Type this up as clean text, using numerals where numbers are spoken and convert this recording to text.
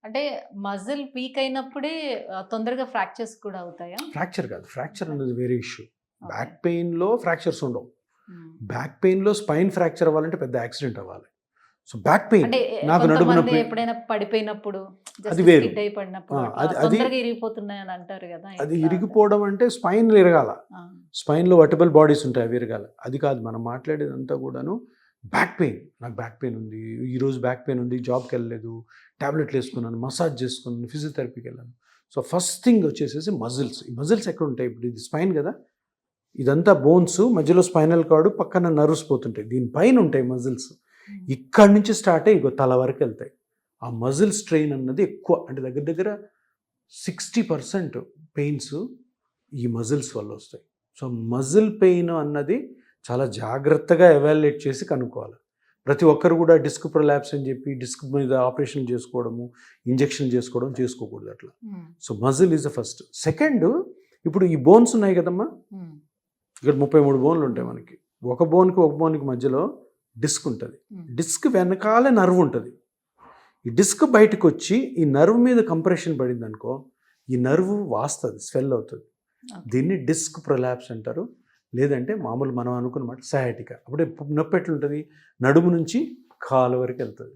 అంటే muscle weak అయినప్పుడే తొందరగా ఫ్రాక్చర్స్ కూడా అవుతాయా? ఫ్రాక్చర్ కాదు, ఫ్రాక్చర్ ఓకే. అనేది వేరే ఇష్యూ. ఓకే. బ్యాక్ పెయిన్లో ఫ్రాక్చర్స్ ఉండవు. హ్మ్. బ్యాక్ పెయిన్లో స్పైన్ ఫ్రాక్చర్ అవ్వాలంటే పెద్ద యాక్సిడెంట్ అవ్వాలి. సో బ్యాక్ పెయిన్ అంటే నాకు నడుము కొంతమంది నొప్పి ఎప్పుడైనా పడిపోయినప్పుడు అది జస్ట్ వేరు. స్కిడ్ అయి పడినప్పుడు అట్లా అది అది తొందరగా ఇరిగిపోతున్నాయని అంటారు కదా! అది ఎట్లా అంటే? ఇరిగిపోవడం అంటే స్పైన్ ఇరగాల. ఆ! స్పైన్లో వర్టిబుల్ బాడీస్ ఉంటాయి, అవి ఇరగాలి. అది కాదు మనం మాట్లాడేదంతా కూడాను బ్యాక్ పెయిన్. నాకు బ్యాక్ పెయిన్ ఉంది, ఈరోజు బ్యాక్ పెయిన్ ఉంది, జాబ్కి వెళ్ళలేదు, టాబ్లెట్లు వేసుకున్నాను, మసాజ్ చేసుకున్నాను, ఫిజియోథెరపీకి వెళ్ళాను. సో ఫస్ట్ థింగ్ వచ్చేసేసి మజిల్స్. ఈ మజిల్స్ ఎక్కడ ఉంటాయి? ఇప్పుడు ఇది స్పైన్ కదా, ఇదంతా బోన్స్, మధ్యలో స్పైనల్ కార్డు, పక్కన నర్వ్స్ పోతుంటాయి, దీనిపైన ఉంటాయి మజిల్స్. ఇక్కడి నుంచి స్టార్ట్ అయ్యి ఇగో తల వరకు వెళ్తాయి. ఆ మజిల్ స్ట్రెయిన్ అన్నది ఎక్కువ, అంటే దగ్గర దగ్గర 60% పెయిన్స్ ఈ మజిల్స్ వల్ల వస్తాయి. సో మజిల్ పెయిన్ అన్నది చాలా జాగ్రత్తగా ఎవాల్యుయేట్ చేసి కనుక్కోవాలి. ప్రతి ఒక్కరు కూడా డిస్క్ ప్రొలాప్స్ అని చెప్పి డిస్క్ మీద ఆపరేషన్ చేసుకోవడము, ఇంజెక్షన్ చేసుకోవడం చేసుకోకూడదు అట్లా. హ్మ్. So muscle is the first. Second, ఇప్పుడు ఈ బోన్స్ ఉన్నాయి కదమ్మా, హ్మ్. ఇక్కడ 33 బోన్లు ఉంటాయి మనకి. ఒక బోన్కి మధ్యలో డిస్క్ ఉంటుంది. హ్మ్. డిస్క్ వెనకాలే నర్వ్ ఉంటుంది. ఈ డిస్క్ బయటకు వచ్చి ఈ నర్వ్ మీద కంప్రెషన్ పడింది అనుకో, ఈ నర్వ్ వాస్తుంది, స్వెల్ అవుతుంది. ఓకే. దీన్ని డిస్క్ ప్రొలాప్స్ అంటారు. లేదంటే మామూలు మనం అనుకున్నమాట సయాటికా. అప్పుడే నొప్పి ఎట్లుంటుంది? నడుము నుంచి కాలు వరకు వెళ్తుంది.